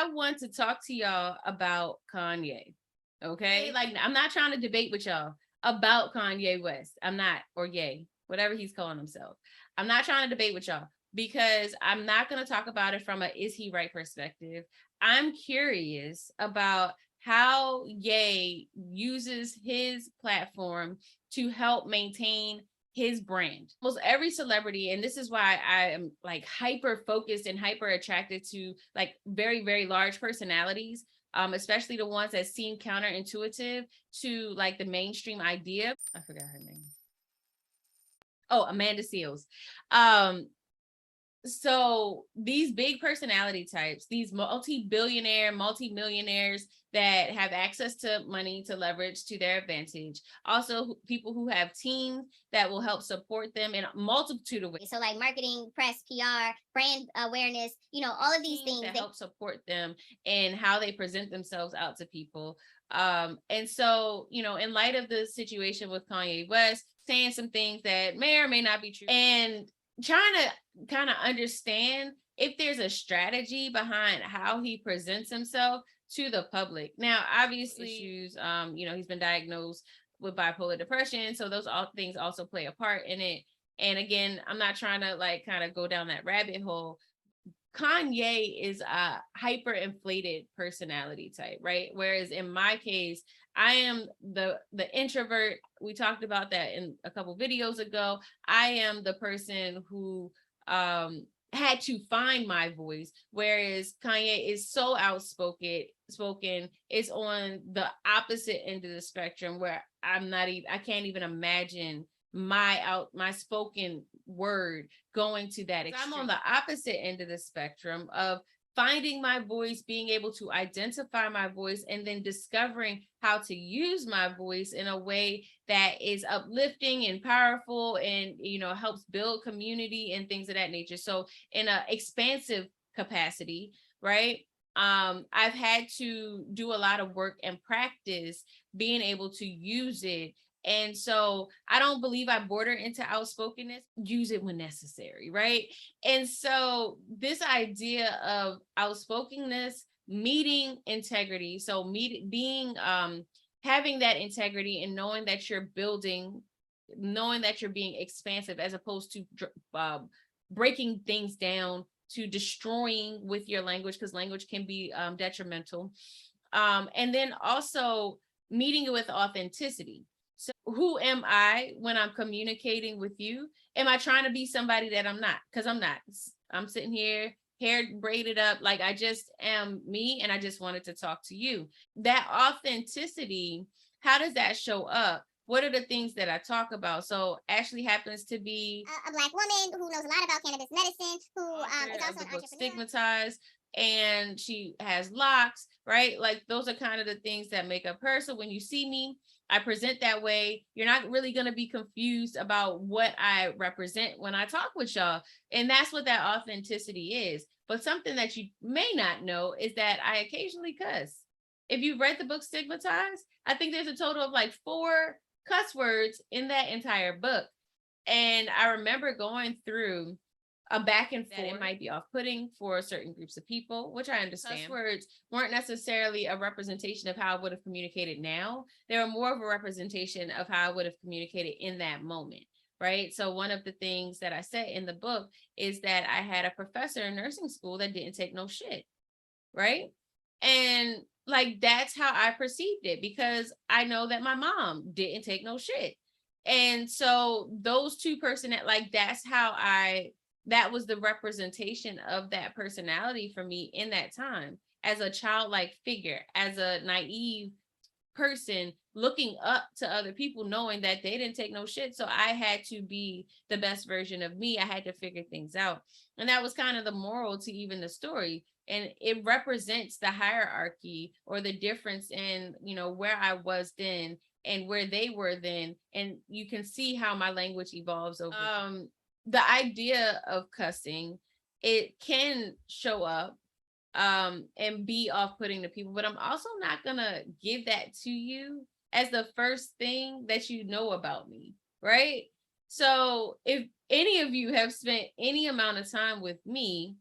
I want to talk to y'all about Kanye. Okay. Like, I'm not trying to debate with y'all about Kanye West. I'm not, or Ye, whatever he's calling himself. I'm not trying to debate with y'all because I'm not going to talk about it from a is he right perspective. I'm curious about how Ye uses his platform to help maintain his brand. Almost every celebrity, and this is why I am like hyper focused and hyper attracted to like very, very large personalities, especially the ones that seem counterintuitive to like the mainstream idea. I forgot her name. Oh, Amanda Seales. So these big personality types, these multi-billionaire, multi-millionaires that have access to money to leverage to their advantage. Also, people who have teams that will help support them in a multitude of ways. So like marketing, press, PR, brand awareness, all of these things that help support them and how they present themselves out to people. And so, in light of the situation with Kanye West, saying some things that may or may not be true, and trying to kind of understand if there's a strategy behind how he presents himself to the public. Now, obviously, issues, he's been diagnosed with bipolar depression, so those all things also play a part in it. And again, I'm not trying to like kind of go down that rabbit hole. Kanye is a hyper inflated personality type, right? Whereas in my case, I am the introvert. We talked about that in a couple videos ago. I am the person who had to find my voice, whereas Kanye is so outspoken, is on the opposite end of the spectrum where I can't even imagine my spoken word going to that extreme. I'm on the opposite end of the spectrum of finding my voice, being able to identify my voice, and then discovering how to use my voice in a way that is uplifting and powerful and, helps build community and things of that nature. So in an expansive capacity, right? I've had to do a lot of work and practice being able to use it. And so I don't believe I border into outspokenness, use it when necessary, right? And so this idea of outspokenness, meeting integrity, so being having that integrity and knowing that you're building, knowing that you're being expansive as opposed to breaking things down, to destroying with your language, because language can be detrimental. And then also meeting it with authenticity. So who am I when I'm communicating with you? Am I trying to be somebody that I'm not? Because I'm not. I'm sitting here, hair braided up, like I just am me, and I just wanted to talk to you. That authenticity, how does that show up? What are the things that I talk about? So Ashley happens to be a Black woman who knows a lot about cannabis medicine, who is also an entrepreneur. Stigmatized, and she has locks, right? Like those are kind of the things that make up her. So when you see me, I present that way. You're not really going to be confused about what I represent when I talk with y'all. And that's what that authenticity is. But something that you may not know is that I occasionally cuss. If you've read the book Stigmatized, I think there's a total of like 4 cuss words in that entire book. And I remember going through a back and forth. It might be off-putting for certain groups of people, which I understand. Cuss words weren't necessarily a representation of how I would have communicated now. They were more of a representation of how I would have communicated in that moment, right? So one of the things that I said in the book is that I had a professor in nursing school that didn't take no shit, right? And like, that's how I perceived it, because I know that my mom didn't take no shit. And so those two like, that was the representation of that personality for me in that time, as a childlike figure, as a naive person looking up to other people, knowing that they didn't take no shit. So I had to be the best version of me. I had to figure things out. And that was kind of the moral to even the story. And it represents the hierarchy or the difference in, where I was then and where they were then. And you can see how my language evolves over time. The idea of cussing, it can show up and be off-putting to people, but I'm also not gonna give that to you as the first thing that you know about me, right? So if any of you have spent any amount of time with me,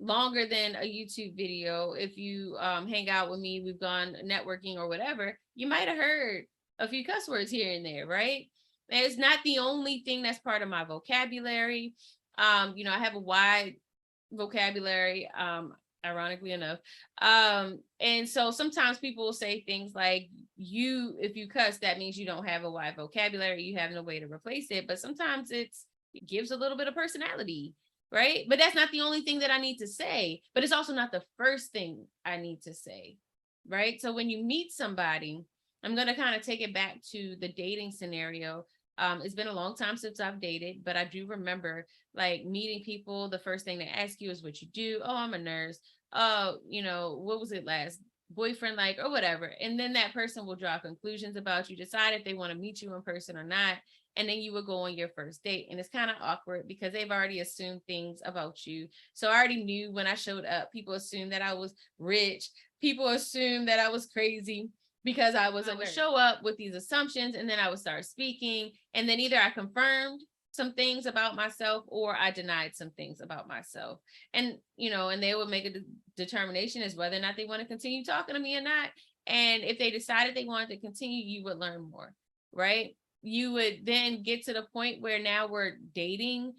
longer than a YouTube video. If you hang out with me, we've gone networking or whatever, you might have heard a few cuss words here and there, right? And it's not the only thing that's part of my vocabulary. I have a wide vocabulary, ironically enough. And so sometimes people will say things like, if you cuss, that means you don't have a wide vocabulary, you have no way to replace it. But sometimes it gives a little bit of personality, right? But that's not the only thing that I need to say, but it's also not the first thing I need to say, right? So when you meet somebody, I'm going to kind of take it back to the dating scenario. It's been a long time since I've dated, but I do remember like meeting people. The first thing they ask you is what you do. Oh, I'm a nurse. Oh, what was it last boyfriend like, or whatever. And then that person will draw conclusions about you, decide if they want to meet you in person or not. And then you would go on your first date. And it's kind of awkward because they've already assumed things about you. So I already knew when I showed up, people assumed that I was rich. People assumed that I was crazy because I would show up with these assumptions, and then I would start speaking. And then either I confirmed some things about myself or I denied some things about myself. And, and they would make a determination as whether or not they want to continue talking to me or not. And if they decided they wanted to continue, you would learn more, right? You would then get to the point where now we're dating.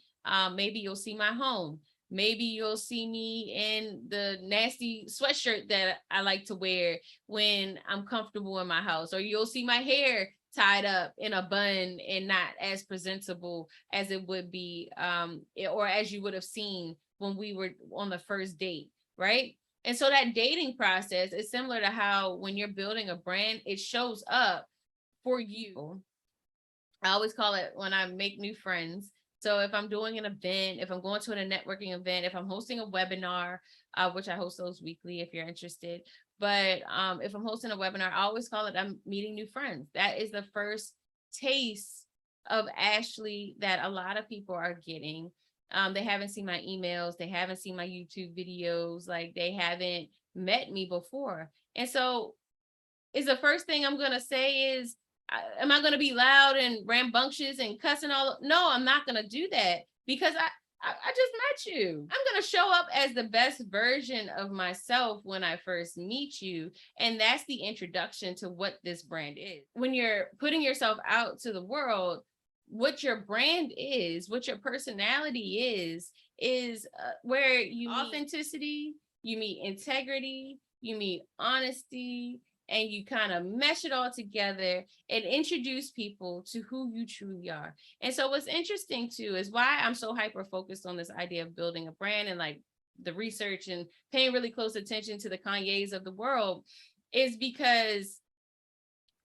Maybe you'll see my home. Maybe you'll see me in the nasty sweatshirt that I like to wear when I'm comfortable in my house, or you'll see my hair tied up in a bun and not as presentable as it would be, or as you would have seen when we were on the first date, right? And so that dating process is similar to how when you're building a brand, it shows up for you. I always call it when I make new friends. So if I'm doing an event, if I'm going to a networking event, if I'm hosting a webinar, which I host those weekly if you're interested. But if I'm hosting a webinar, I always call it I'm meeting new friends. That is the first taste of Ashley that a lot of people are getting. They haven't seen my emails. They haven't seen my YouTube videos. Like they haven't met me before. And so is the first thing I'm going to say is, am I going to be loud and rambunctious and cussing all? No, I'm not going to do that because I just met you. I'm going to show up as the best version of myself when I first meet you. And that's the introduction to what this brand is. When you're putting yourself out to the world, what your brand is, what your personality is where you meet authenticity, you meet integrity, you meet honesty, and you kind of mesh it all together and introduce people to who you truly are. And so what's interesting too is why I'm so hyper focused on this idea of building a brand and like the research and paying really close attention to the Kanye's of the world is because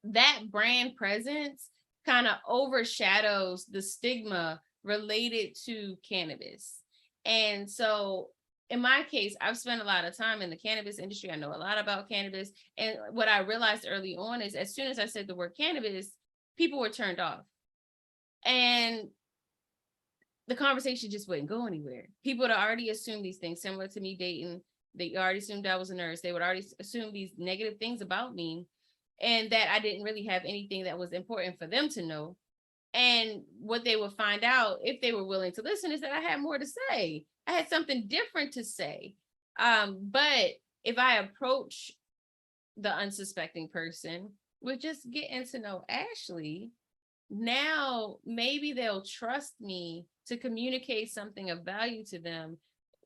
that brand presence kind of overshadows the stigma related to cannabis. And so in my case, I've spent a lot of time in the cannabis industry. I know a lot about cannabis. And what I realized early on is as soon as I said the word cannabis, people were turned off. And the conversation just wouldn't go anywhere. People had already assumed these things, similar to me dating. They already assumed I was a nurse. They would already assume these negative things about me and that I didn't really have anything that was important for them to know. And what they would find out if they were willing to listen is that I had more to say. I had something different to say. But if I approach the unsuspecting person with just getting to know Ashley, now maybe they'll trust me to communicate something of value to them,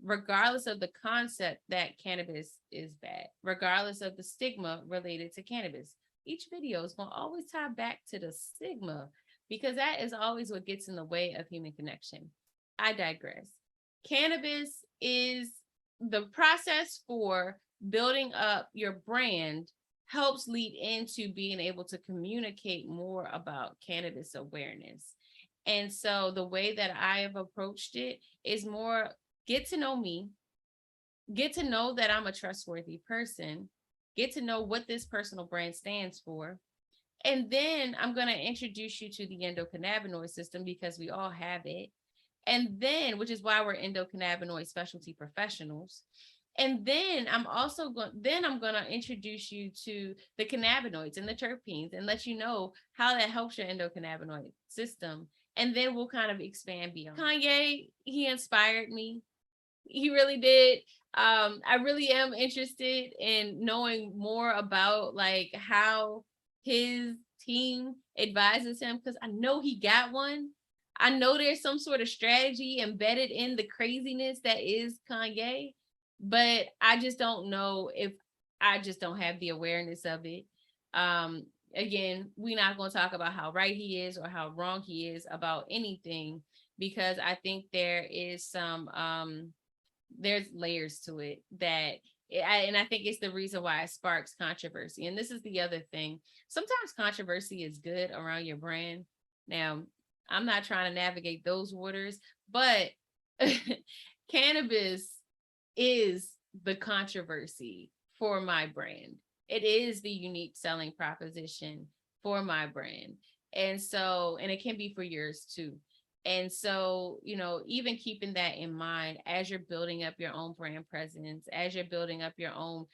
regardless of the concept that cannabis is bad, regardless of the stigma related to cannabis. Each video is going to always tie back to the stigma because that is always what gets in the way of human connection. I digress. Cannabis is the process for building up your brand helps lead into being able to communicate more about cannabis awareness. And so the way that I have approached it is more get to know me, get to know that I'm a trustworthy person, get to know what this personal brand stands for. And then I'm going to introduce you to the endocannabinoid system because we all have it. And then, which is why we're endocannabinoid specialty professionals. And then I'm going to introduce you to the cannabinoids and the terpenes and let you know how that helps your endocannabinoid system. And then we'll kind of expand beyond. Kanye, he inspired me. He really did. I really am interested in knowing more about like how his team advises him, because I know he got one. I know there's some sort of strategy embedded in the craziness that is Kanye, but I just don't know if I just don't have the awareness of it. Um, Again, we're not going to talk about how right he is or how wrong he is about anything, because I think there is some there's layers to it that and I think it's the reason why it sparks controversy. And this is the other thing. Sometimes controversy is good around your brand. Now, I'm not trying to navigate those waters, but cannabis is the controversy for my brand. It is the unique selling proposition for my brand. And so, and it can be for yours too. And so, even keeping that in mind as you're building up your own brand presence, as you're building up your own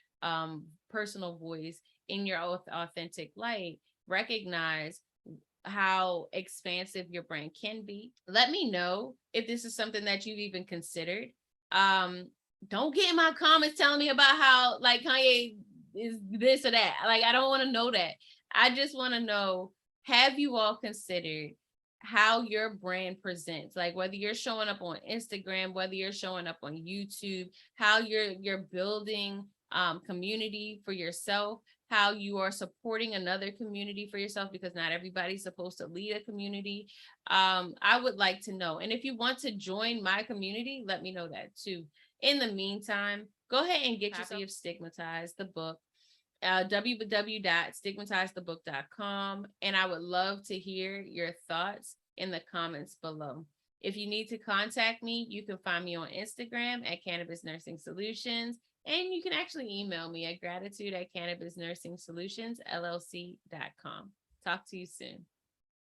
personal voice in your authentic light, recognize how expansive your brand can be. Let me know if this is something that you've even considered. Um, don't get in my comments telling me about how like Kanye is this or that. Like, I don't want to know that. I just want to know, have you all considered how your brand presents, like whether you're showing up on Instagram, whether you're showing up on YouTube, how you're building community for yourself, how you are supporting another community for yourself, because not everybody's supposed to lead a community. I would like to know. And if you want to join my community, let me know that too. In the meantime, go ahead and get your copy of Stigmatized, the book, www.stigmatizedthebook.com. And I would love to hear your thoughts in the comments below. If you need to contact me, you can find me on Instagram at Cannabis Nursing Solutions. And you can actually email me at gratitude@cannabisnursingsolutionsllc.com. Talk to you soon.